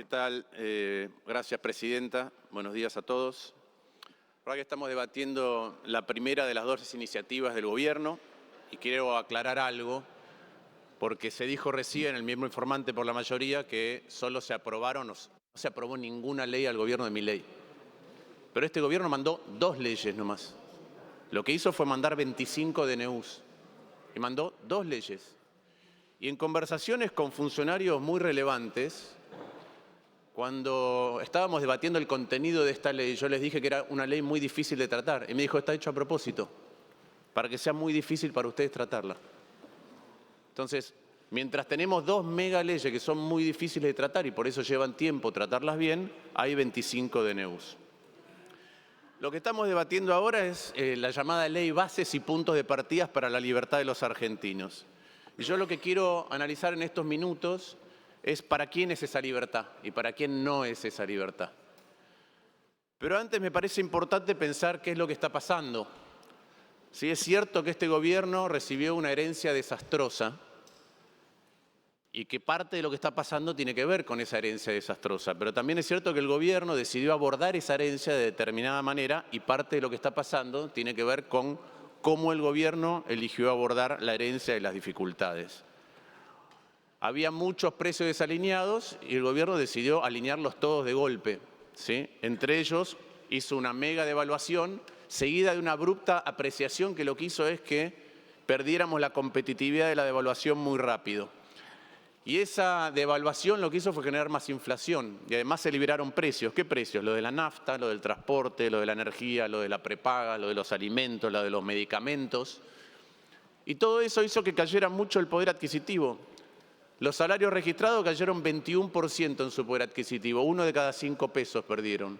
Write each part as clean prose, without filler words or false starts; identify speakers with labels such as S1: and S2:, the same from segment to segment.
S1: ¿Qué tal? Gracias, Presidenta. Buenos días a todos. Ahora que estamos debatiendo la primera de las dos iniciativas del Gobierno, y quiero aclarar algo, porque se dijo recién en el mismo informante por la mayoría que solo se aprobaron, no se aprobó ninguna ley al Gobierno de Milei. Pero este Gobierno mandó 2 leyes nomás. Lo que hizo fue mandar 25 DNUs y mandó 2 leyes. Y en conversaciones con funcionarios muy relevantes, cuando estábamos debatiendo el contenido de esta ley, yo les dije que era una ley muy difícil de tratar. Y me dijo, está hecho a propósito, para que sea muy difícil para ustedes tratarla. Entonces, mientras tenemos 2 megaleyes que son muy difíciles de tratar y por eso llevan tiempo tratarlas bien, hay 25 DNUs. Lo que estamos debatiendo ahora es la llamada Ley Bases y Puntos de Partida para la Libertad de los Argentinos. Y yo lo que quiero analizar en estos minutos es para quién es esa libertad y para quién no es esa libertad. Pero antes me parece importante pensar qué es lo que está pasando. Sí, es cierto que este Gobierno recibió una herencia desastrosa y que parte de lo que está pasando tiene que ver con esa herencia desastrosa, pero también es cierto que el Gobierno decidió abordar esa herencia de determinada manera y parte de lo que está pasando tiene que ver con cómo el Gobierno eligió abordar la herencia y las dificultades. Había muchos precios desalineados y el Gobierno decidió alinearlos todos de golpe, ¿sí? Entre ellos hizo una mega devaluación seguida de una abrupta apreciación que lo que hizo es que perdiéramos la competitividad de la devaluación muy rápido. Y esa devaluación lo que hizo fue generar más inflación y además se liberaron precios. ¿Qué precios? Lo de la nafta, lo del transporte, lo de la energía, lo de la prepaga, lo de los alimentos, lo de los medicamentos. Y todo eso hizo que cayera mucho el poder adquisitivo. Los salarios registrados cayeron 21% en su poder adquisitivo, 1 de cada 5 pesos perdieron.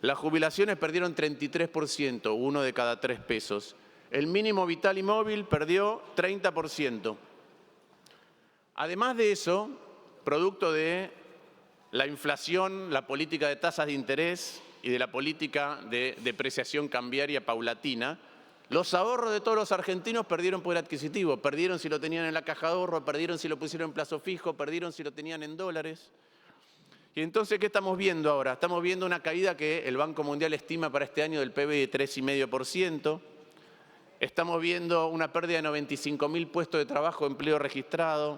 S1: Las jubilaciones perdieron 33%, 1 de cada 3 pesos. El mínimo vital y móvil perdió 30%. Además de eso, producto de la inflación, la política de tasas de interés y de la política de depreciación cambiaria paulatina, los ahorros de todos los argentinos perdieron poder adquisitivo. Perdieron si lo tenían en la caja de ahorro, perdieron si lo pusieron en plazo fijo, perdieron si lo tenían en dólares. Y entonces, ¿qué estamos viendo ahora? Estamos viendo una caída que el Banco Mundial estima para este año del PBI de 3,5%. Estamos viendo una pérdida de 95.000 puestos de trabajo, empleo registrado.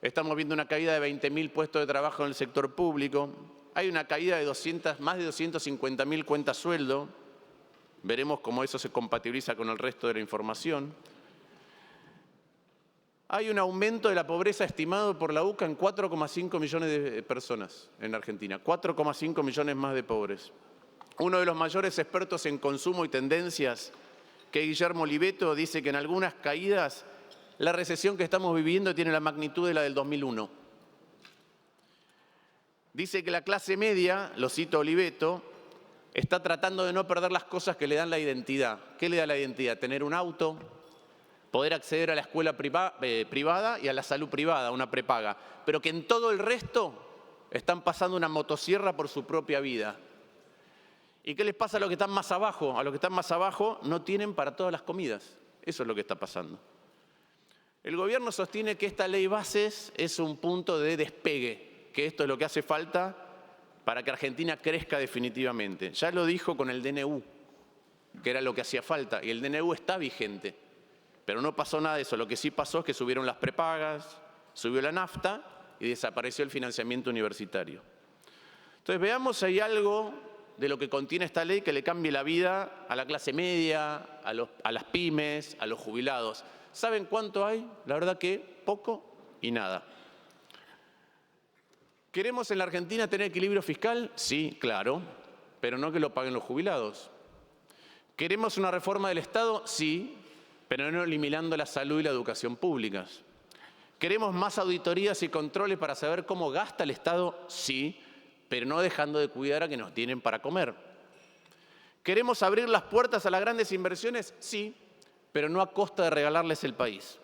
S1: Estamos viendo una caída de 20.000 puestos de trabajo en el sector público. Hay una caída de más de 250.000 cuentas sueldo. Veremos cómo eso se compatibiliza con el resto de la información. Hay un aumento de la pobreza estimado por la UCA en 4,5 millones de personas en Argentina. 4,5 millones más de pobres. Uno de los mayores expertos en consumo y tendencias, que es Guillermo Oliveto, dice que en algunas caídas la recesión que estamos viviendo tiene la magnitud de la del 2001. Dice que la clase media, lo cito Oliveto, está tratando de no perder las cosas que le dan la identidad. ¿Qué le da la identidad? Tener un auto, poder acceder a la escuela privada y a la salud privada, una prepaga. Pero que en todo el resto están pasando una motosierra por su propia vida. ¿Y qué les pasa a los que están más abajo? A los que están más abajo no tienen para todas las comidas. Eso es lo que está pasando. El Gobierno sostiene que esta ley bases es un punto de despegue, que esto es lo que hace falta para que Argentina crezca definitivamente. Ya lo dijo con el DNU, que era lo que hacía falta, y el DNU está vigente. Pero no pasó nada de eso. Lo que sí pasó es que subieron las prepagas, subió la nafta y desapareció el financiamiento universitario. Entonces veamos si hay algo de lo que contiene esta ley que le cambie la vida a la clase media, a las pymes, a los jubilados. ¿Saben cuánto hay? La verdad que poco y nada. ¿Queremos en la Argentina tener equilibrio fiscal? Sí, claro, pero no que lo paguen los jubilados. ¿Queremos una reforma del Estado? Sí, pero no eliminando la salud y la educación públicas. ¿Queremos más auditorías y controles para saber cómo gasta el Estado? Sí, pero no dejando de cuidar a que nos tienen para comer. ¿Queremos abrir las puertas a las grandes inversiones? Sí, pero no a costa de regalarles el país.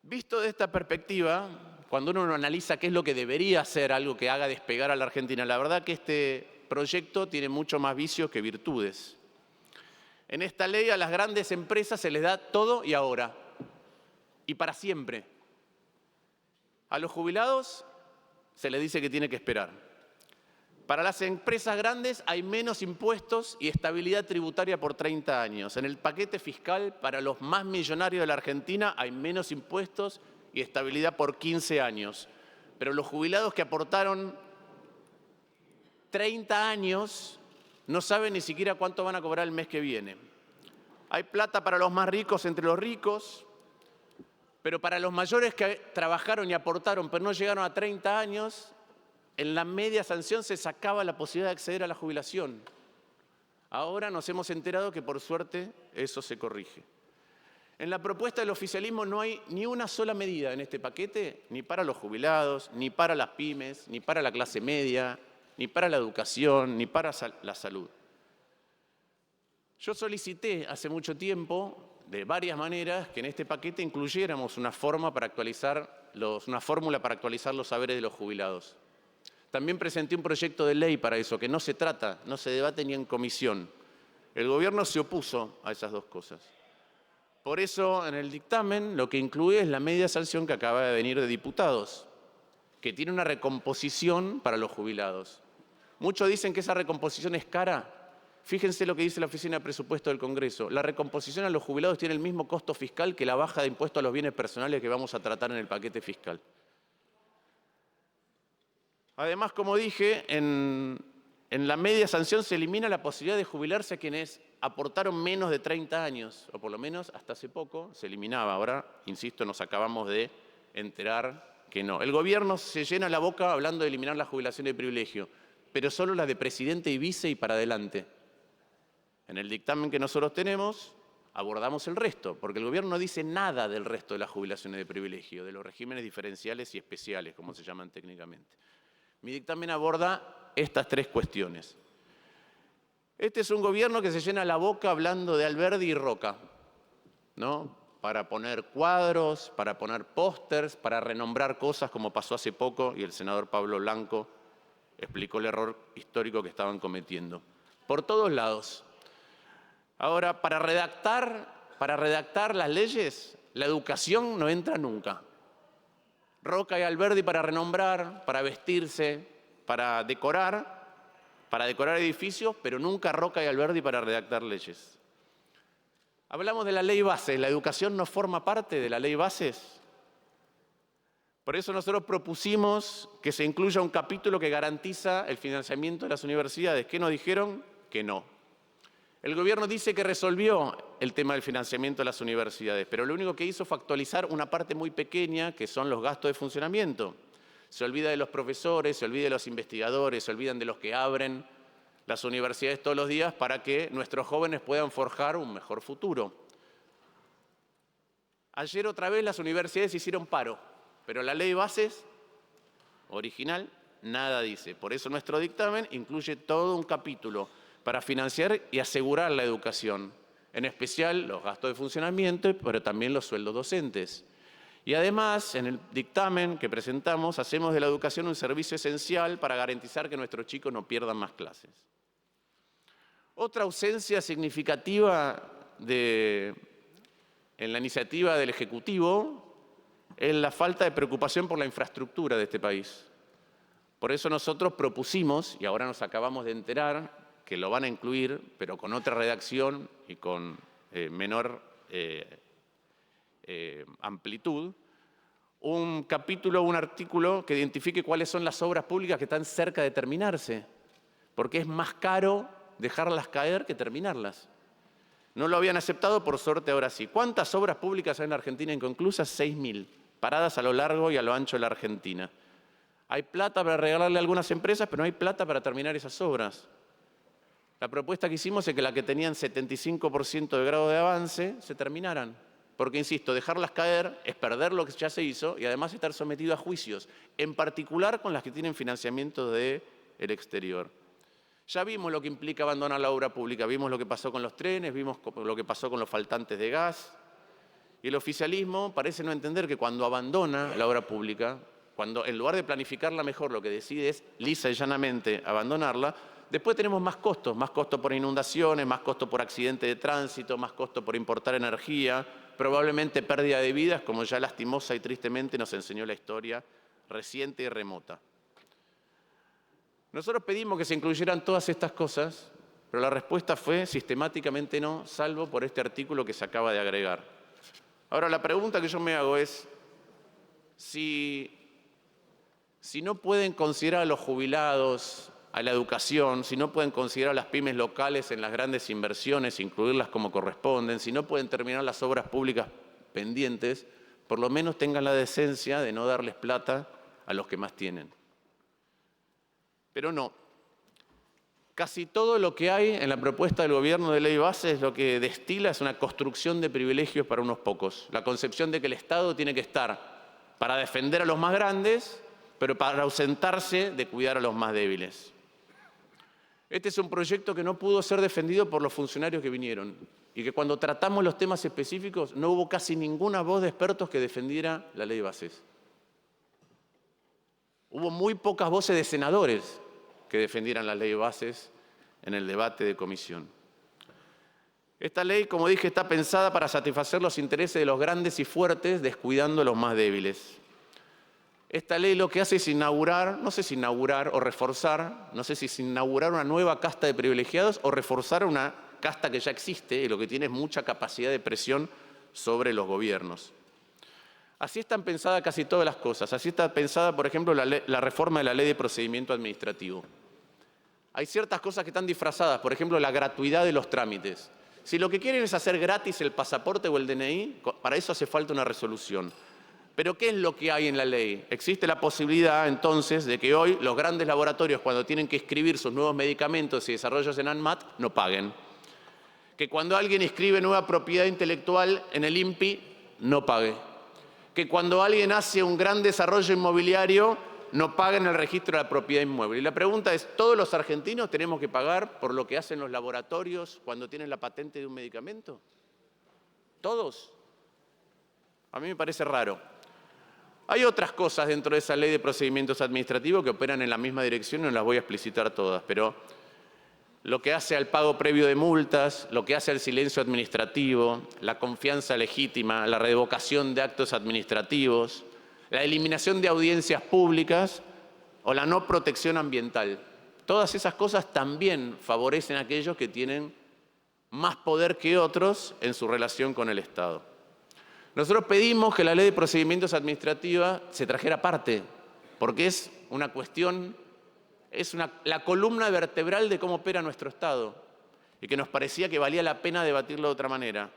S1: Visto de esta perspectiva, cuando uno analiza qué es lo que debería hacer algo que haga despegar a la Argentina, la verdad que este proyecto tiene mucho más vicios que virtudes. En esta ley a las grandes empresas se les da todo y ahora, y para siempre. A los jubilados se les dice que tiene que esperar. Para las empresas grandes hay menos impuestos y estabilidad tributaria por 30 años. En el paquete fiscal, para los más millonarios de la Argentina, hay menos impuestos y estabilidad por 15 años. Pero los jubilados que aportaron 30 años no saben ni siquiera cuánto van a cobrar el mes que viene. Hay plata para los más ricos entre los ricos, pero para los mayores que trabajaron y aportaron pero no llegaron a 30 años, en la media sanción se sacaba la posibilidad de acceder a la jubilación. Ahora nos hemos enterado que por suerte eso se corrige. En la propuesta del oficialismo no hay ni una sola medida en este paquete, ni para los jubilados, ni para las pymes, ni para la clase media, ni para la educación, ni para la salud. Yo solicité hace mucho tiempo, de varias maneras, que en este paquete incluyéramos una fórmula para actualizar los saberes de los jubilados. También presenté un proyecto de ley para eso, que no se debate ni en comisión. El gobierno se opuso a esas dos cosas. Por eso, en el dictamen, lo que incluye es la media sanción que acaba de venir de diputados, que tiene una recomposición para los jubilados. Muchos dicen que esa recomposición es cara. Fíjense lo que dice la Oficina de Presupuesto del Congreso. La recomposición a los jubilados tiene el mismo costo fiscal que la baja de impuestos a los bienes personales que vamos a tratar en el paquete fiscal. Además, como dije, en la media sanción se elimina la posibilidad de jubilarse a quienes aportaron menos de 30 años, o por lo menos hasta hace poco se eliminaba. Ahora, insisto, nos acabamos de enterar que no. El gobierno se llena la boca hablando de eliminar la jubilación de privilegio, pero solo la de presidente y vice y para adelante. En el dictamen que nosotros tenemos abordamos el resto, porque el gobierno no dice nada del resto de las jubilaciones de privilegio, de los regímenes diferenciales y especiales, como se llaman técnicamente. Mi dictamen aborda estas tres cuestiones. Este es un gobierno que se llena la boca hablando de Alberdi y Roca, ¿no? Para poner cuadros, para poner pósters, para renombrar cosas como pasó hace poco y el senador Pablo Blanco explicó el error histórico que estaban cometiendo. Por todos lados. Ahora, para redactar las leyes, la educación no entra nunca. Roca y Alberdi para renombrar, para vestirse, para decorar edificios, pero nunca Roca y Alberdi para redactar leyes. Hablamos de la ley base, ¿la educación no forma parte de la ley bases? Por eso nosotros propusimos que se incluya un capítulo que garantiza el financiamiento de las universidades. ¿Qué nos dijeron? Que no. El gobierno dice que resolvió el tema del financiamiento de las universidades, pero lo único que hizo fue actualizar una parte muy pequeña, que son los gastos de funcionamiento. Se olvida de los profesores, se olvida de los investigadores, se olvidan de los que abren las universidades todos los días para que nuestros jóvenes puedan forjar un mejor futuro. Ayer otra vez las universidades hicieron paro, pero la ley bases original nada dice. Por eso nuestro dictamen incluye todo un capítulo para financiar y asegurar la educación, en especial los gastos de funcionamiento, pero también los sueldos docentes. Y además, en el dictamen que presentamos, hacemos de la educación un servicio esencial para garantizar que nuestros chicos no pierdan más clases. Otra ausencia significativa en la iniciativa del Ejecutivo es la falta de preocupación por la infraestructura de este país. Por eso nosotros propusimos, y ahora nos acabamos de enterar, que lo van a incluir, pero con otra redacción y con menor amplitud, un capítulo, un artículo que identifique cuáles son las obras públicas que están cerca de terminarse, porque es más caro dejarlas caer que terminarlas. No lo habían aceptado, por suerte ahora sí. ¿Cuántas obras públicas hay en Argentina inconclusas? 6.000, paradas a lo largo y a lo ancho de la Argentina. Hay plata para regalarle a algunas empresas, pero no hay plata para terminar esas obras. La propuesta que hicimos es que las que tenían 75% de grado de avance se terminaran. Porque, insisto, dejarlas caer es perder lo que ya se hizo y además estar sometido a juicios, en particular con las que tienen financiamiento del exterior. Ya vimos lo que implica abandonar la obra pública, vimos lo que pasó con los trenes, vimos lo que pasó con los faltantes de gas. Y el oficialismo parece no entender que cuando abandona la obra pública, cuando en lugar de planificarla mejor lo que decide es lisa y llanamente abandonarla, después tenemos más costos por inundaciones, más costos por accidente de tránsito, más costos por importar energía, probablemente pérdida de vidas, como ya lastimosa y tristemente nos enseñó la historia reciente y remota. Nosotros pedimos que se incluyeran todas estas cosas, pero la respuesta fue sistemáticamente no, salvo por este artículo que se acaba de agregar. Ahora, la pregunta que yo me hago es, si no pueden considerar a los jubilados, a la educación, si no pueden considerar a las pymes locales en las grandes inversiones, incluirlas como corresponden, si no pueden terminar las obras públicas pendientes, por lo menos tengan la decencia de no darles plata a los que más tienen. Pero no. Casi todo lo que hay en la propuesta del Gobierno de ley base es lo que destila es una construcción de privilegios para unos pocos. La concepción de que el Estado tiene que estar para defender a los más grandes, pero para ausentarse de cuidar a los más débiles. Este es un proyecto que no pudo ser defendido por los funcionarios que vinieron y que cuando tratamos los temas específicos no hubo casi ninguna voz de expertos que defendiera la ley de bases. Hubo muy pocas voces de senadores que defendieran la ley de bases en el debate de comisión. Esta ley, como dije, está pensada para satisfacer los intereses de los grandes y fuertes, descuidando a los más débiles. Esta ley lo que hace es inaugurar, no sé si inaugurar o reforzar, no sé si es inaugurar una nueva casta de privilegiados o reforzar una casta que ya existe y lo que tiene es mucha capacidad de presión sobre los gobiernos. Así están pensadas casi todas las cosas. Así está pensada, por ejemplo, la reforma de la Ley de Procedimiento Administrativo. Hay ciertas cosas que están disfrazadas, por ejemplo, la gratuidad de los trámites. Si lo que quieren es hacer gratis el pasaporte o el DNI, para eso hace falta una resolución. Pero ¿qué es lo que hay en la ley? Existe la posibilidad, entonces, de que hoy los grandes laboratorios, cuando tienen que inscribir sus nuevos medicamentos y desarrollos en ANMAT, no paguen. Que cuando alguien inscribe nueva propiedad intelectual en el INPI, no pague. Que cuando alguien hace un gran desarrollo inmobiliario, no pague en el registro de la propiedad inmueble. Y la pregunta es, ¿todos los argentinos tenemos que pagar por lo que hacen los laboratorios cuando tienen la patente de un medicamento? ¿Todos? A mí me parece raro. Hay otras cosas dentro de esa ley de procedimientos administrativos que operan en la misma dirección, no las voy a explicitar todas, pero lo que hace al pago previo de multas, lo que hace al silencio administrativo, la confianza legítima, la revocación de actos administrativos, la eliminación de audiencias públicas o la no protección ambiental. Todas esas cosas también favorecen a aquellos que tienen más poder que otros en su relación con el Estado. Nosotros pedimos que la Ley de Procedimientos Administrativos se trajera aparte, porque es una cuestión, la columna vertebral de cómo opera nuestro Estado, y que nos parecía que valía la pena debatirlo de otra manera.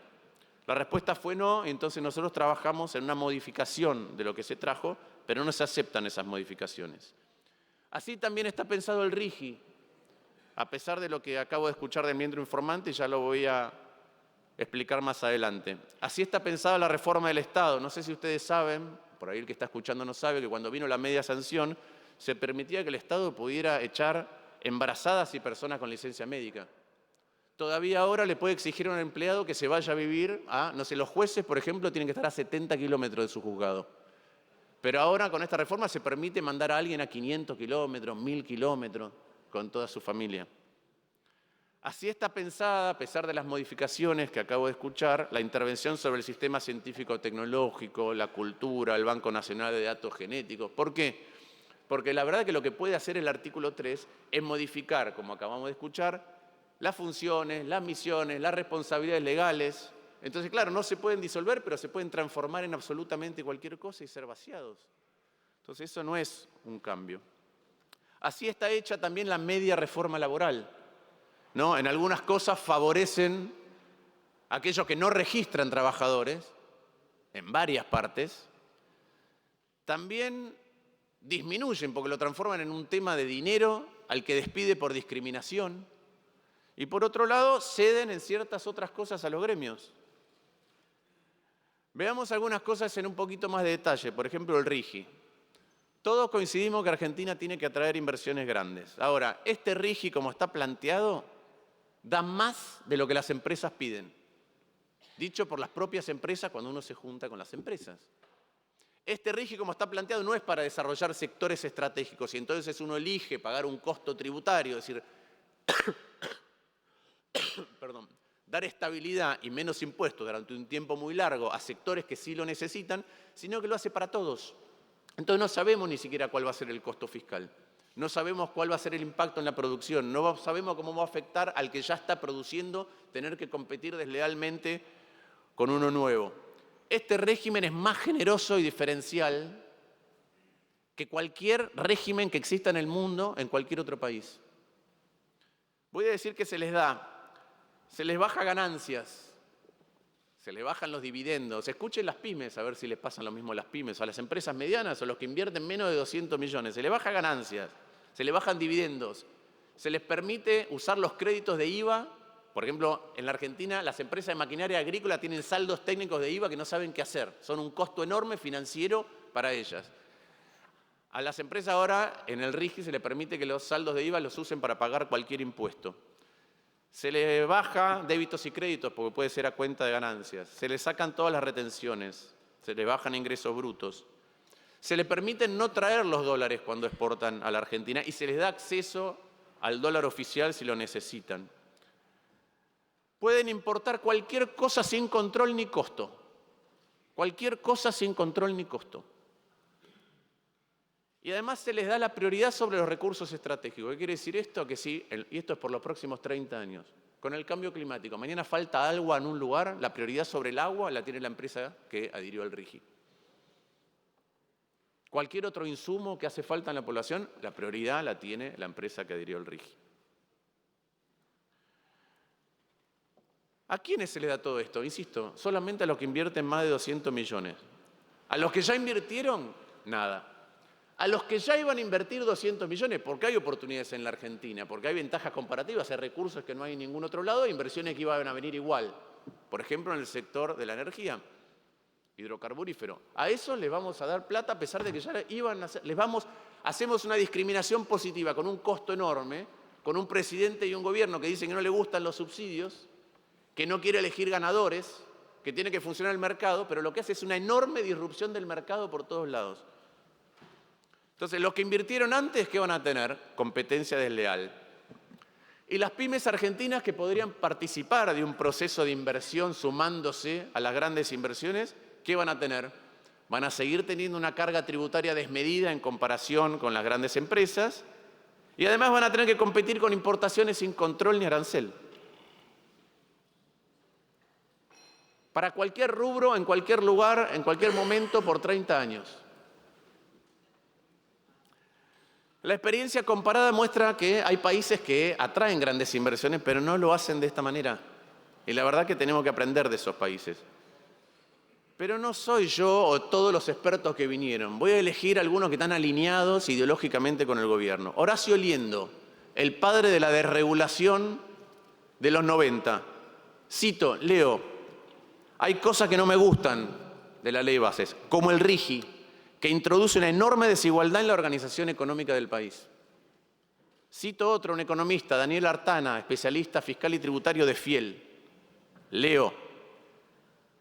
S1: La respuesta fue no, y entonces nosotros trabajamos en una modificación de lo que se trajo, pero no se aceptan esas modificaciones. Así también está pensado el RIGI, a pesar de lo que acabo de escuchar del miembro informante, ya lo voy a explicar más adelante. Así está pensada la reforma del Estado. No sé si ustedes saben, por ahí el que está escuchando no sabe, que cuando vino la media sanción se permitía que el Estado pudiera echar embarazadas y personas con licencia médica. Todavía ahora le puede exigir a un empleado que se vaya a vivir a, no sé, los jueces, por ejemplo, tienen que estar a 70 kilómetros de su juzgado. Pero ahora con esta reforma se permite mandar a alguien a 500 kilómetros, 1000 kilómetros, con toda su familia. Así está pensada, a pesar de las modificaciones que acabo de escuchar, la intervención sobre el sistema científico-tecnológico, la cultura, el Banco Nacional de Datos Genéticos. ¿Por qué? Porque la verdad que lo que puede hacer el artículo 3 es modificar, como acabamos de escuchar, las funciones, las misiones, las responsabilidades legales. Entonces, claro, no se pueden disolver, pero se pueden transformar en absolutamente cualquier cosa y ser vaciados. Entonces, eso no es un cambio. Así está hecha también la media reforma laboral, ¿no? En algunas cosas favorecen a aquellos que no registran trabajadores, en varias partes. También disminuyen porque lo transforman en un tema de dinero al que despide por discriminación. Y por otro lado, ceden en ciertas otras cosas a los gremios. Veamos algunas cosas en un poquito más de detalle. Por ejemplo, el RIGI. Todos coincidimos que Argentina tiene que atraer inversiones grandes. Ahora, este RIGI, como está planteado, da más de lo que las empresas piden. Dicho por las propias empresas cuando uno se junta con las empresas. Este RIGI, como está planteado, no es para desarrollar sectores estratégicos y entonces uno elige pagar un costo tributario, es decir, dar estabilidad y menos impuestos durante un tiempo muy largo a sectores que sí lo necesitan, sino que lo hace para todos. Entonces no sabemos ni siquiera cuál va a ser el costo fiscal. No sabemos cuál va a ser el impacto en la producción, no sabemos cómo va a afectar al que ya está produciendo tener que competir deslealmente con uno nuevo. Este régimen es más generoso y diferencial que cualquier régimen que exista en el mundo, en cualquier otro país. Voy a decir que se les baja ganancias, se les bajan los dividendos. Escuchen las pymes, a ver si les pasan lo mismo a las pymes, a las empresas medianas o los que invierten menos de 200 millones. Se les baja ganancias, se les bajan dividendos, se les permite usar los créditos de IVA. Por ejemplo, en la Argentina las empresas de maquinaria agrícola tienen saldos técnicos de IVA que no saben qué hacer. Son un costo enorme financiero para ellas. A las empresas ahora, en el RIGI, se les permite que los saldos de IVA los usen para pagar cualquier impuesto. Se les baja débitos y créditos, porque puede ser a cuenta de ganancias. Se les sacan todas las retenciones, se les bajan ingresos brutos. Se les permite no traer los dólares cuando exportan a la Argentina y se les da acceso al dólar oficial si lo necesitan. Pueden importar cualquier cosa sin control ni costo. Cualquier cosa sin control ni costo. Y además se les da la prioridad sobre los recursos estratégicos. ¿Qué quiere decir esto? Que sí, y esto es por los próximos 30 años. Con el cambio climático, mañana falta agua en un lugar, la prioridad sobre el agua la tiene la empresa que adhirió al RIGI. Cualquier otro insumo que hace falta en la población, la prioridad la tiene la empresa que adhirió al RIGI. ¿A quiénes se les da todo esto? Insisto, solamente a los que invierten más de 200 millones. A los que ya invirtieron, nada. A los que ya iban a invertir 200 millones, porque hay oportunidades en la Argentina, porque hay ventajas comparativas, hay recursos que no hay en ningún otro lado, e inversiones que iban a venir igual. Por ejemplo, en el sector de la energía, hidrocarburífero. A esos les vamos a dar plata a pesar de que ya iban a hacer, hacemos una discriminación positiva con un costo enorme, con un presidente y un gobierno que dicen que no le gustan los subsidios, que no quiere elegir ganadores, que tiene que funcionar el mercado, pero lo que hace es una enorme disrupción del mercado por todos lados. Entonces, los que invirtieron antes, ¿qué van a tener? Competencia desleal. Y las pymes argentinas que podrían participar de un proceso de inversión sumándose a las grandes inversiones, ¿qué van a tener? Van a seguir teniendo una carga tributaria desmedida en comparación con las grandes empresas y además van a tener que competir con importaciones sin control ni arancel. Para cualquier rubro, en cualquier lugar, en cualquier momento, por 30 años. La experiencia comparada muestra que hay países que atraen grandes inversiones, pero no lo hacen de esta manera. Y la verdad que tenemos que aprender de esos países. Pero no soy yo o todos los expertos que vinieron. Voy a elegir algunos que están alineados ideológicamente con el gobierno. Horacio Liendo, el padre de la desregulación de los 90. Cito, leo, hay cosas que no me gustan de la ley de bases, como el RIGI, que introduce una enorme desigualdad en la organización económica del país. Cito otro, un economista, Daniel Artana, especialista fiscal y tributario de Fiel. Leo,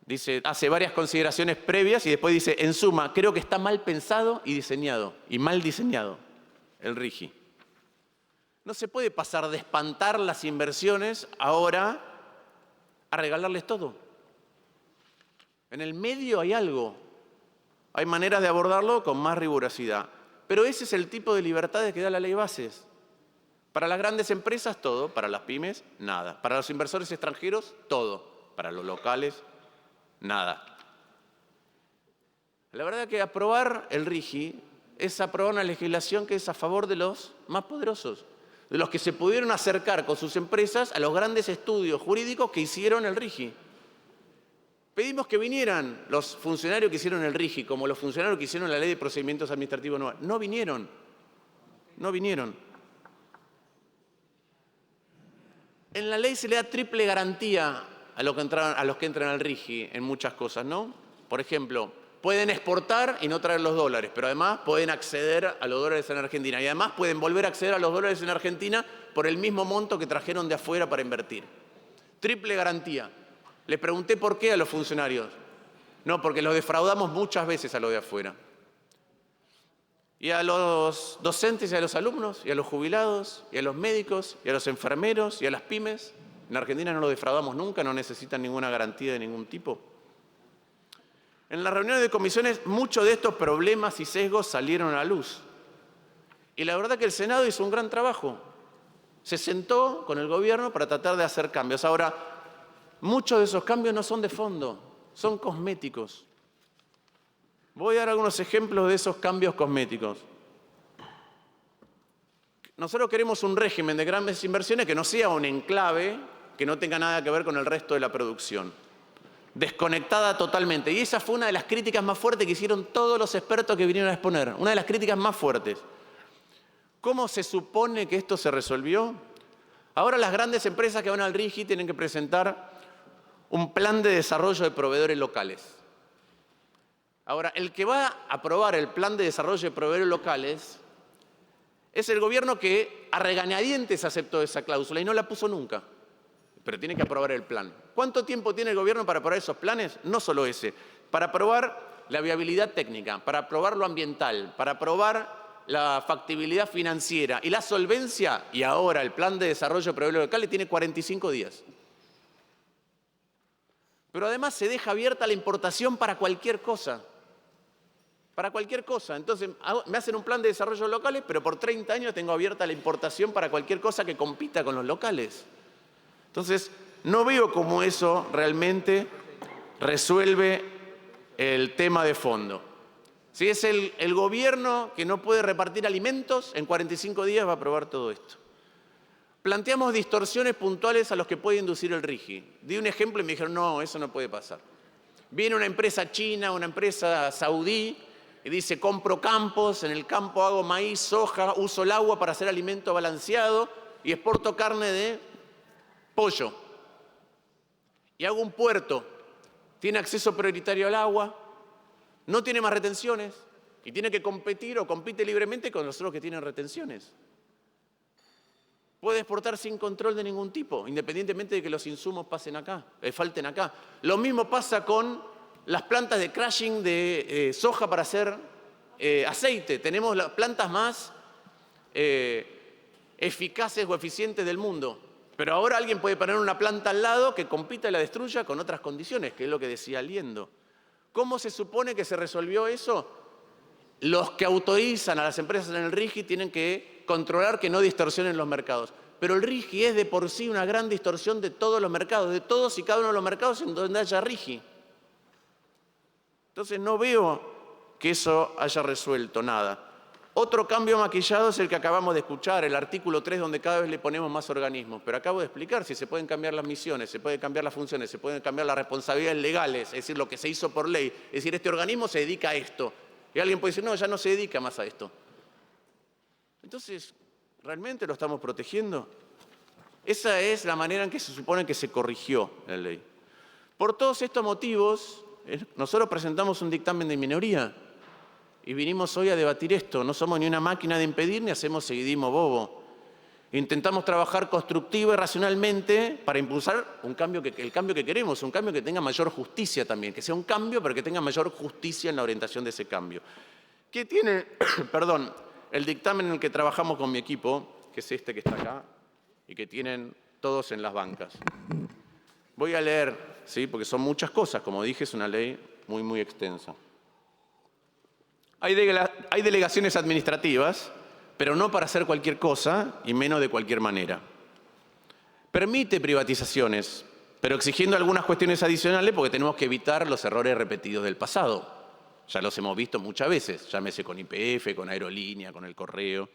S1: dice, hace varias consideraciones previas y después dice, en suma, creo que está mal pensado y diseñado, y mal diseñado, el RIGI. No se puede pasar de espantar las inversiones ahora a regalarles todo. En el medio hay algo. Hay maneras de abordarlo con más rigurosidad. Pero ese es el tipo de libertades que da la ley bases. Para las grandes empresas, todo. Para las pymes, nada. Para los inversores extranjeros, todo. Para los locales, nada. La verdad es que aprobar el RIGI es aprobar una legislación que es a favor de los más poderosos, de los que se pudieron acercar con sus empresas a los grandes estudios jurídicos que hicieron el RIGI. Pedimos que vinieran los funcionarios que hicieron el RIGI, como los funcionarios que hicieron la Ley de Procedimientos Administrativos Nueva. No vinieron. No vinieron. En la ley se le da triple garantía a los que entran al RIGI en muchas cosas, ¿no? Por ejemplo, pueden exportar y no traer los dólares, pero además pueden acceder a los dólares en Argentina. Y además pueden volver a acceder a los dólares en Argentina por el mismo monto que trajeron de afuera para invertir. Triple garantía. Les pregunté por qué a los funcionarios. No, porque los defraudamos muchas veces a los de afuera. Y a los docentes y a los alumnos, y a los jubilados, y a los médicos, y a los enfermeros, y a las pymes. En Argentina no los defraudamos nunca, no necesitan ninguna garantía de ningún tipo. En las reuniones de comisiones, muchos de estos problemas y sesgos salieron a la luz. Y la verdad que el Senado hizo un gran trabajo. Se sentó con el gobierno para tratar de hacer cambios. Ahora, muchos de esos cambios no son de fondo, son cosméticos. Voy a dar algunos ejemplos de esos cambios cosméticos. Nosotros queremos un régimen de grandes inversiones que no sea un enclave, que no tenga nada que ver con el resto de la producción. Desconectada totalmente. Y esa fue una de las críticas más fuertes que hicieron todos los expertos que vinieron a exponer. Una de las críticas más fuertes. ¿Cómo se supone que esto se resolvió? Ahora las grandes empresas que van al RIGI tienen que presentar un plan de desarrollo de proveedores locales. Ahora, el que va a aprobar el plan de desarrollo de proveedores locales es el gobierno que a regañadientes aceptó esa cláusula y no la puso nunca. Pero tiene que aprobar el plan. ¿Cuánto tiempo tiene el gobierno para aprobar esos planes? No solo ese. Para aprobar la viabilidad técnica, para aprobar lo ambiental, para aprobar la factibilidad financiera y la solvencia, y ahora el plan de desarrollo de proveedores locales tiene 45 días. Pero además se deja abierta la importación para cualquier cosa. Para cualquier cosa. Entonces, me hacen un plan de desarrollo locales, pero por 30 años tengo abierta la importación para cualquier cosa que compita con los locales. Entonces, no veo cómo eso realmente resuelve el tema de fondo. Si es el gobierno que no puede repartir alimentos, en 45 días va a aprobar todo esto. Planteamos distorsiones puntuales a los que puede inducir el RIGI. Di un ejemplo y me dijeron, no, eso no puede pasar. Viene una empresa china, una empresa saudí, y dice, compro campos, en el campo hago maíz, soja, uso el agua para hacer alimento balanceado y exporto carne de pollo. Y hago un puerto, tiene acceso prioritario al agua, no tiene más retenciones y tiene que competir o compite libremente con los otros que tienen retenciones. Puede exportar sin control de ningún tipo, independientemente de que los insumos falten acá. Lo mismo pasa con las plantas de crushing de soja para hacer aceite. Tenemos las plantas más eficaces o eficientes del mundo. Pero ahora alguien puede poner una planta al lado que compita y la destruya con otras condiciones, que es lo que decía Liendo. ¿Cómo se supone que se resolvió eso? Los que autorizan a las empresas en el RIGI tienen que controlar que no distorsionen los mercados. Pero el RIGI es de por sí una gran distorsión de todos los mercados, de todos y cada uno de los mercados en donde haya RIGI. Entonces no veo que eso haya resuelto nada. Otro cambio maquillado es el que acabamos de escuchar, el artículo 3, donde cada vez le ponemos más organismos. Pero acabo de explicar si se pueden cambiar las misiones, se pueden cambiar las funciones, se pueden cambiar las responsabilidades legales, es decir, lo que se hizo por ley. Es decir, este organismo se dedica a esto. Y alguien puede decir, no, ya no se dedica más a esto. Entonces, ¿realmente lo estamos protegiendo? Esa es la manera en que se supone que se corrigió la ley. Por todos estos motivos, nosotros presentamos un dictamen de minoría. Y vinimos hoy a debatir esto. No somos ni una máquina de impedir ni hacemos seguidismo bobo. Intentamos trabajar constructivo y racionalmente para impulsar el cambio que queremos, un cambio que tenga mayor justicia también, que sea un cambio pero que tenga mayor justicia en la orientación de ese cambio. ¿Qué tiene, perdón, el dictamen en el que trabajamos con mi equipo, que es este que está acá, y que tienen todos en las bancas? Voy a leer, ¿sí? Porque son muchas cosas, como dije, es una ley muy, muy extensa. Hay delegaciones administrativas, pero no para hacer cualquier cosa y menos de cualquier manera. Permite privatizaciones, pero exigiendo algunas cuestiones adicionales porque tenemos que evitar los errores repetidos del pasado. Ya los hemos visto muchas veces, llámese con YPF, con Aerolínea, con el Correo.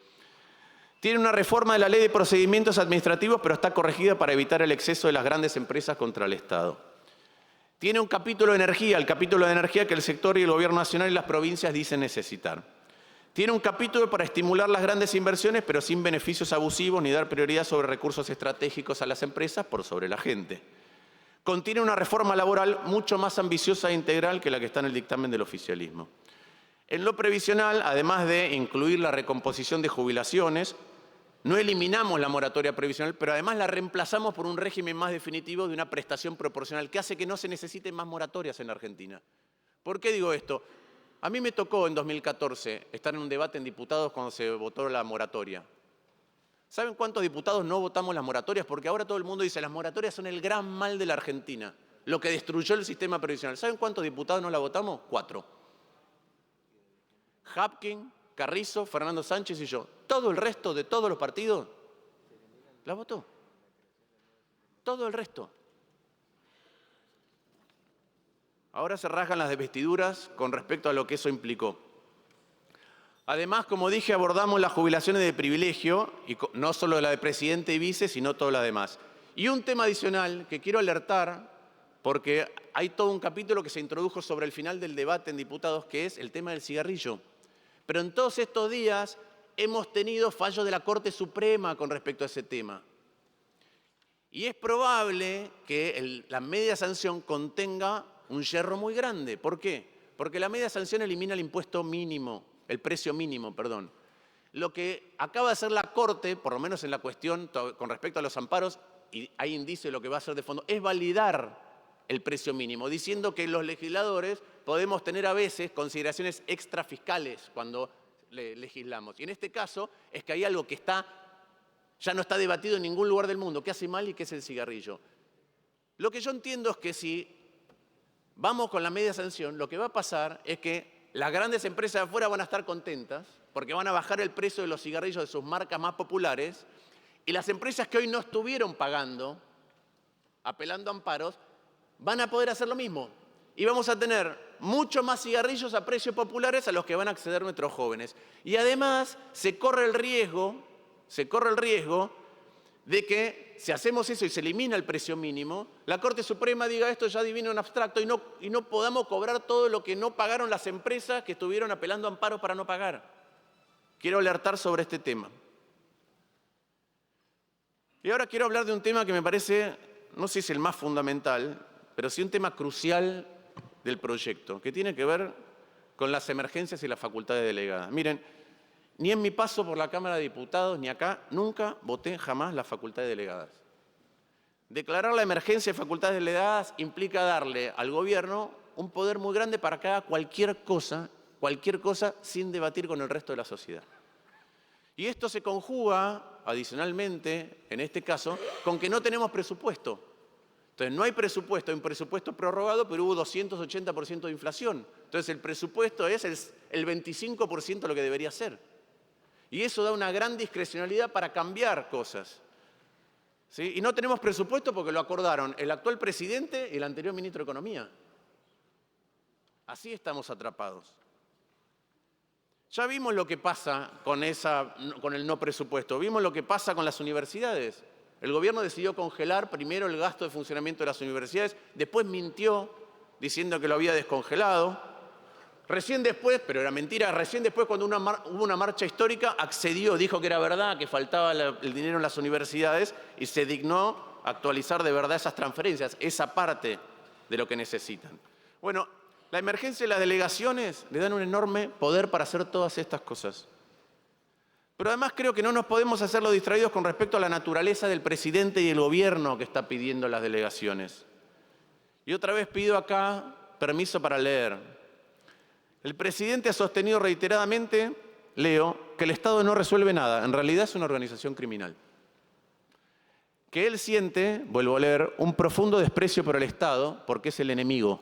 S1: Tiene una reforma de la Ley de Procedimientos Administrativos, pero está corregida para evitar el exceso de las grandes empresas contra el Estado. Tiene un capítulo de energía, el capítulo de energía que el sector y el gobierno nacional y las provincias dicen necesitar. Tiene un capítulo para estimular las grandes inversiones, pero sin beneficios abusivos ni dar prioridad sobre recursos estratégicos a las empresas por sobre la gente. Contiene una reforma laboral mucho más ambiciosa e integral que la que está en el dictamen del oficialismo. En lo previsional, además de incluir la recomposición de jubilaciones, no eliminamos la moratoria previsional, pero además la reemplazamos por un régimen más definitivo de una prestación proporcional que hace que no se necesiten más moratorias en la Argentina. ¿Por qué digo esto? A mí me tocó en 2014 estar en un debate en diputados cuando se votó la moratoria. ¿Saben cuántos diputados no votamos las moratorias? Porque ahora todo el mundo dice las moratorias son el gran mal de la Argentina, lo que destruyó el sistema previsional. ¿Saben cuántos diputados no la votamos? 4. Hapkin, Carrizo, Fernando Sánchez y yo. Todo el resto de todos los partidos la votó. Todo el resto. Ahora se rasgan las vestiduras con respecto a lo que eso implicó. Además, como dije, abordamos las jubilaciones de privilegio, y no solo la de presidente y vice, sino todas las demás. Y un tema adicional que quiero alertar, porque hay todo un capítulo que se introdujo sobre el final del debate en diputados, que es el tema del cigarrillo. Pero en todos estos días hemos tenido fallos de la Corte Suprema con respecto a ese tema. Y es probable que la media sanción contenga un yerro muy grande. ¿Por qué? Porque la media sanción elimina el impuesto mínimo, el precio mínimo, perdón. Lo que acaba de hacer la Corte, por lo menos en la cuestión con respecto a los amparos, y hay indicio de lo que va a hacer de fondo, es validar el precio mínimo, diciendo que los legisladores podemos tener a veces consideraciones extrafiscales cuando legislamos. Y en este caso es que hay algo que ya no está debatido en ningún lugar del mundo, que hace mal y que es el cigarrillo. Lo que yo entiendo es que si vamos con la media sanción, lo que va a pasar es que las grandes empresas de afuera van a estar contentas porque van a bajar el precio de los cigarrillos de sus marcas más populares, y las empresas que hoy no estuvieron pagando, apelando a amparos, van a poder hacer lo mismo. Y vamos a tener mucho más cigarrillos a precios populares a los que van a acceder nuestros jóvenes. Y además se corre el riesgo de que si hacemos eso y se elimina el precio mínimo, la Corte Suprema diga esto ya divino en abstracto y no podamos cobrar todo lo que no pagaron las empresas que estuvieron apelando a amparos para no pagar. Quiero alertar sobre este tema. Y ahora quiero hablar de un tema que me parece, no sé si es el más fundamental, pero sí un tema crucial del proyecto, que tiene que ver con las emergencias y las facultades delegadas. Miren, ni en mi paso por la Cámara de Diputados, ni acá, nunca voté jamás las facultades delegadas. Declarar la emergencia de facultades delegadas implica darle al gobierno un poder muy grande para que haga cualquier cosa sin debatir con el resto de la sociedad. Y esto se conjuga, adicionalmente, en este caso, con que no tenemos presupuesto. Entonces, no hay presupuesto, hay un presupuesto prorrogado, pero hubo 280% de inflación. Entonces, el presupuesto es el 25% de lo que debería ser. Y eso da una gran discrecionalidad para cambiar cosas. ¿Sí? Y no tenemos presupuesto porque lo acordaron el actual presidente y el anterior ministro de Economía. Así estamos atrapados. Ya vimos lo que pasa con el no presupuesto, vimos lo que pasa con las universidades. El gobierno decidió congelar primero el gasto de funcionamiento de las universidades, después mintió diciendo que lo había descongelado. Recién después, pero era mentira, recién después cuando hubo una marcha histórica accedió, dijo que era verdad, que faltaba el dinero en las universidades y se dignó a actualizar de verdad esas transferencias, esa parte de lo que necesitan. Bueno, la emergencia de las delegaciones le dan un enorme poder para hacer todas estas cosas. Pero además creo que no nos podemos hacer los distraídos con respecto a la naturaleza del presidente y el gobierno que está pidiendo las delegaciones. Y otra vez pido acá permiso para leer. El presidente ha sostenido reiteradamente, leo, que el Estado no resuelve nada, en realidad es una organización criminal. Que él siente, vuelvo a leer, un profundo desprecio por el Estado porque es el enemigo.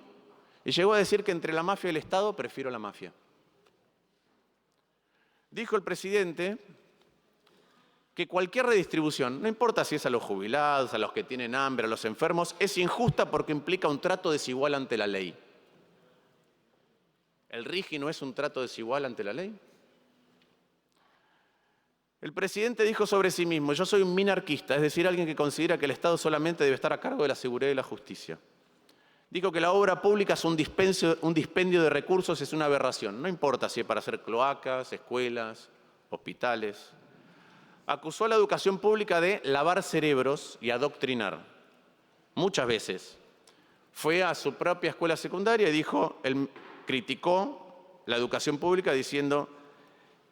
S1: Y llegó a decir que entre la mafia y el Estado prefiero la mafia. Dijo el presidente que cualquier redistribución, no importa si es a los jubilados, a los que tienen hambre, a los enfermos, es injusta porque implica un trato desigual ante la ley. ¿El RIGI no es un trato desigual ante la ley? El presidente dijo sobre sí mismo, yo soy un minarquista, es decir, alguien que considera que el Estado solamente debe estar a cargo de la seguridad y la justicia. Dijo que la obra pública es un dispendio de recursos, es una aberración. No importa si es para hacer cloacas, escuelas, hospitales. Acusó a la educación pública de lavar cerebros y adoctrinar. Muchas veces. Fue a su propia escuela secundaria y criticó la educación pública diciendo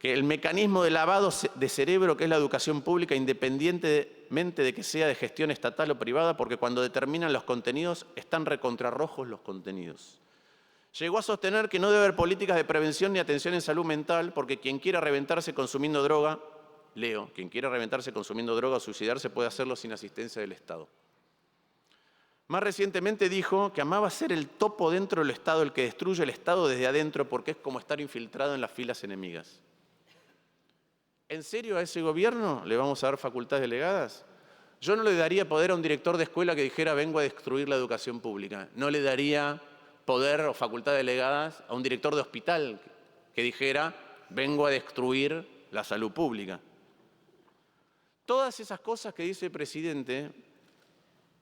S1: que el mecanismo de lavado de cerebro que es la educación pública, independientemente de que sea de gestión estatal o privada, porque cuando determinan los contenidos están recontrarrojos los contenidos. Llegó a sostener que no debe haber políticas de prevención ni atención en salud mental, porque quien quiera reventarse consumiendo droga, quien quiera reventarse consumiendo droga o suicidarse puede hacerlo sin asistencia del Estado. Más recientemente dijo que amaba ser el topo dentro del Estado, el que destruye el Estado desde adentro, porque es como estar infiltrado en las filas enemigas. ¿En serio a ese gobierno le vamos a dar facultades delegadas? Yo no le daría poder a un director de escuela que dijera vengo a destruir la educación pública. No le daría poder o facultades delegadas a un director de hospital que dijera vengo a destruir la salud pública. Todas esas cosas que dice el presidente,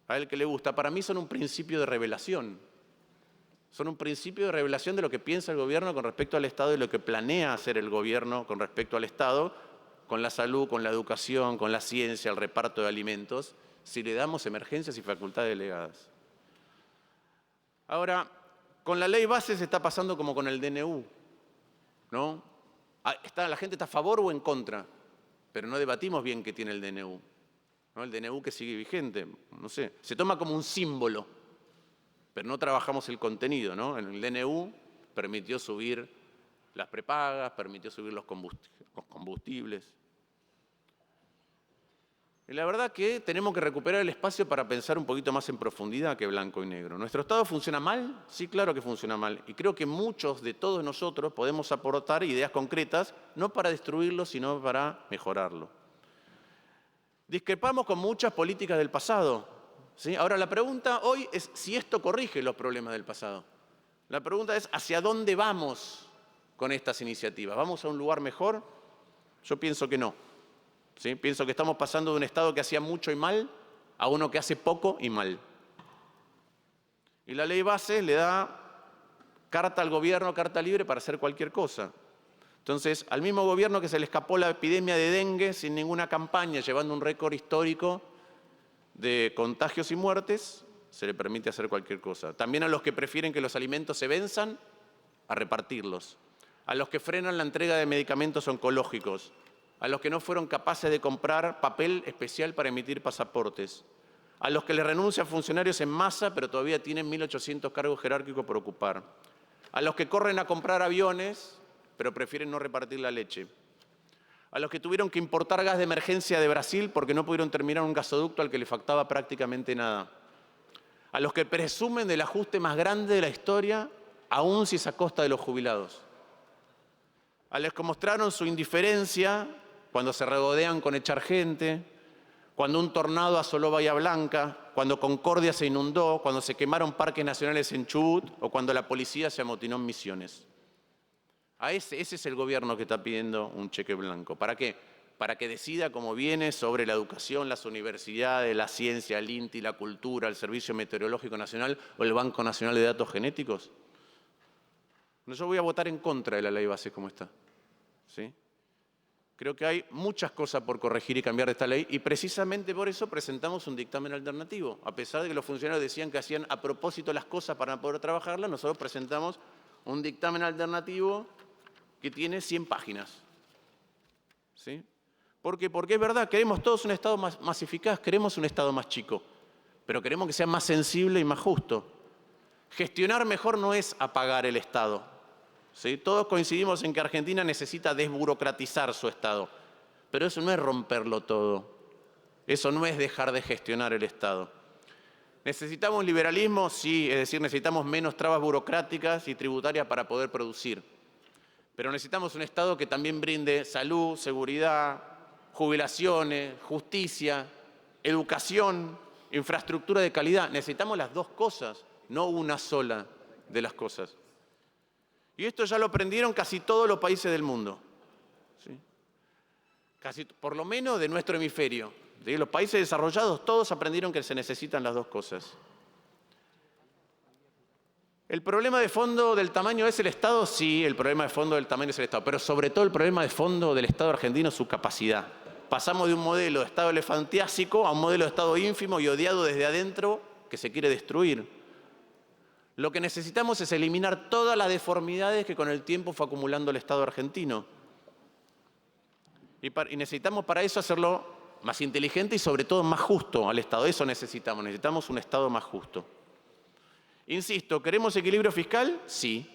S1: a él que le gusta, para mí son un principio de revelación. Son un principio de revelación de lo que piensa el gobierno con respecto al Estado y lo que planea hacer el gobierno con respecto al Estado, con la salud, con la educación, con la ciencia, el reparto de alimentos, si le damos emergencias y facultades delegadas. Ahora, con la ley base se está pasando como con el DNU, ¿no? La gente está a favor o en contra, pero no debatimos bien qué tiene el DNU, ¿no? El DNU que sigue vigente, no sé, se toma como un símbolo, pero no trabajamos el contenido, ¿no? En el DNU permitió subir las prepagas, permitió subir los combustibles. Y la verdad que tenemos que recuperar el espacio para pensar un poquito más en profundidad que blanco y negro. ¿Nuestro Estado funciona mal? Sí, claro que funciona mal. Y creo que muchos de todos nosotros podemos aportar ideas concretas, no para destruirlo, sino para mejorarlo. Discrepamos con muchas políticas del pasado, ¿sí? Ahora, la pregunta hoy es si esto corrige los problemas del pasado. La pregunta es ¿hacia dónde vamos con estas iniciativas? ¿Vamos a un lugar mejor? Yo pienso que no. ¿Sí? Pienso que estamos pasando de un Estado que hacía mucho y mal a uno que hace poco y mal. Y la ley base le da carta al gobierno, carta libre para hacer cualquier cosa. Entonces, al mismo gobierno que se le escapó la epidemia de dengue sin ninguna campaña, llevando un récord histórico de contagios y muertes, se le permite hacer cualquier cosa. También a los que prefieren que los alimentos se venzan, a repartirlos. A los que frenan la entrega de medicamentos oncológicos. A los que no fueron capaces de comprar papel especial para emitir pasaportes, a los que le renuncian funcionarios en masa, pero todavía tienen 1.800 cargos jerárquicos por ocupar, a los que corren a comprar aviones, pero prefieren no repartir la leche, a los que tuvieron que importar gas de emergencia de Brasil porque no pudieron terminar un gasoducto al que le faltaba prácticamente nada, a los que presumen del ajuste más grande de la historia, aún si es a costa de los jubilados, a los que mostraron su indiferencia cuando se regodean con echar gente, cuando un tornado asoló Bahía Blanca, cuando Concordia se inundó, cuando se quemaron parques nacionales en Chubut o cuando la policía se amotinó en Misiones. Ese es el gobierno que está pidiendo un cheque blanco. ¿Para qué? Para que decida cómo viene sobre la educación, las universidades, la ciencia, el INTI, la cultura, el Servicio Meteorológico Nacional o el Banco Nacional de Datos Genéticos. Yo voy a votar en contra de la ley base como está, ¿sí? Creo que hay muchas cosas por corregir y cambiar de esta ley y precisamente por eso presentamos un dictamen alternativo. A pesar de que los funcionarios decían que hacían a propósito las cosas para poder trabajarlas, nosotros presentamos un dictamen alternativo que tiene 100 páginas. ¿Sí? ¿Por qué? Porque es verdad, queremos todos un Estado más eficaz, queremos un Estado más chico, pero queremos que sea más sensible y más justo. Gestionar mejor no es apagar el Estado. ¿Sí? Todos coincidimos en que Argentina necesita desburocratizar su Estado, pero eso no es romperlo todo, eso no es dejar de gestionar el Estado. ¿Necesitamos liberalismo? Sí, es decir, necesitamos menos trabas burocráticas y tributarias para poder producir, pero necesitamos un Estado que también brinde salud, seguridad, jubilaciones, justicia, educación, infraestructura de calidad. Necesitamos las dos cosas, no una sola de las cosas. Y esto ya lo aprendieron casi todos los países del mundo, ¿sí? Casi, por lo menos de nuestro hemisferio. De los países desarrollados todos aprendieron que se necesitan las dos cosas. ¿El problema de fondo del tamaño es el Estado? Sí, el problema de fondo del tamaño es el Estado, pero sobre todo el problema de fondo del Estado argentino es su capacidad. Pasamos de un modelo de Estado elefantiásico a un modelo de Estado ínfimo y odiado desde adentro que se quiere destruir. Lo que necesitamos es eliminar todas las deformidades que con el tiempo fue acumulando el Estado argentino. Y necesitamos para eso hacerlo más inteligente y sobre todo más justo al Estado. Eso necesitamos un Estado más justo. Insisto, ¿queremos equilibrio fiscal? Sí,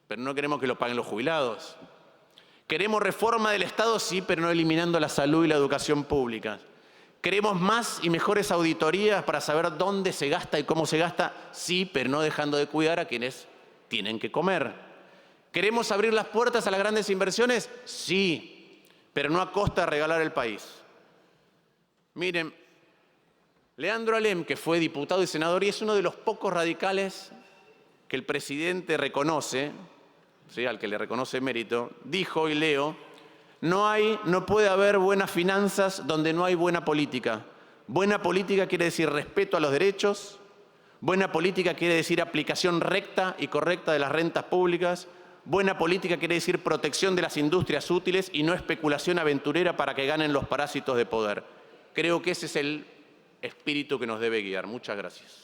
S1: pero no queremos que lo paguen los jubilados. ¿Queremos reforma del Estado? Sí, pero no eliminando la salud y la educación pública. ¿Queremos más y mejores auditorías para saber dónde se gasta y cómo se gasta? Sí, pero no dejando de cuidar a quienes tienen que comer. ¿Queremos abrir las puertas a las grandes inversiones? Sí, pero no a costa de regalar el país. Miren, Leandro Alem, que fue diputado y senador y es uno de los pocos radicales que el presidente reconoce, ¿sí?, al que le reconoce mérito, dijo, y leo, no puede haber buenas finanzas donde no hay buena política. Buena política quiere decir respeto a los derechos, buena política quiere decir aplicación recta y correcta de las rentas públicas, buena política quiere decir protección de las industrias útiles y no especulación aventurera para que ganen los parásitos de poder. Creo que ese es el espíritu que nos debe guiar. Muchas gracias.